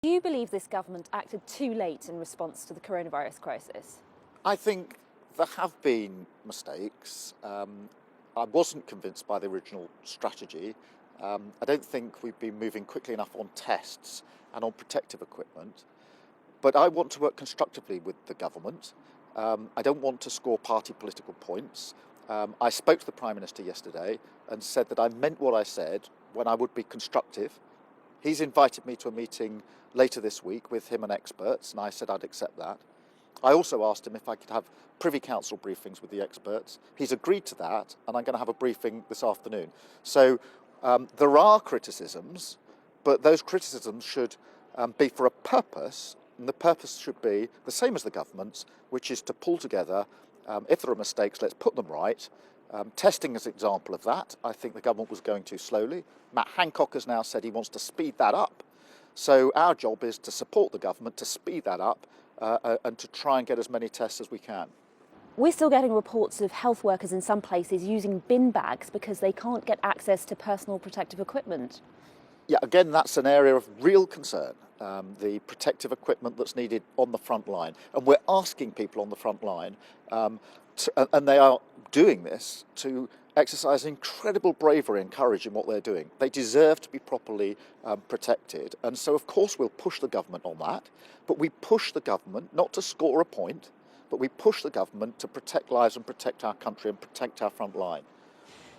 Do you believe this government acted too late in response to the coronavirus crisis? I think there have been mistakes. I wasn't convinced by the original strategy. I don't think we've been moving quickly enough on tests and on protective equipment. But I want to work constructively with the government. I don't want to score party political points. I spoke to the Prime Minister yesterday and said that I meant what I said when I would be constructive. He's invited me to a meeting later this week with him and experts, and I said I'd accept that. I also asked him if I could have Privy Council briefings with the experts. He's agreed to that, and I'm going to have a briefing this afternoon. So there are criticisms, but those criticisms should be for a purpose, and the purpose should be the same as the government's, which is to pull together, if there are mistakes, let's put them right. Testing is an example of that. I think the government was going too slowly. Matt Hancock has now said he wants to speed that up. So our job is to support the government to speed that up and to try and get as many tests as we can. We're still getting reports of health workers in some places using bin bags because they can't get access to personal protective equipment. Yeah, again, that's an area of real concern, the protective equipment that's needed on the front line. And we're asking people on the front line, and they are doing this, to exercise incredible bravery and courage in what they're doing. They deserve to be properly protected. And so, of course, we'll push the government on that. But we push the government not to score a point, but we push the government to protect lives and protect our country and protect our front line.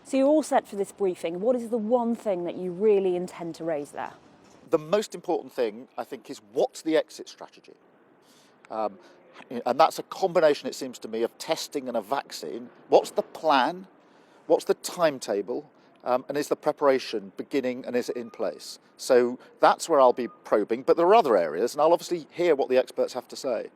So you're all set for this briefing. What is the one thing that you really intend to raise there? The most important thing, I think, is what's the exit strategy? And that's a combination, it seems to me, of testing and a vaccine. What's the plan? What's the timetable? And is the preparation beginning and is it in place? So that's where I'll be probing. But there are other areas, and I'll obviously hear what the experts have to say.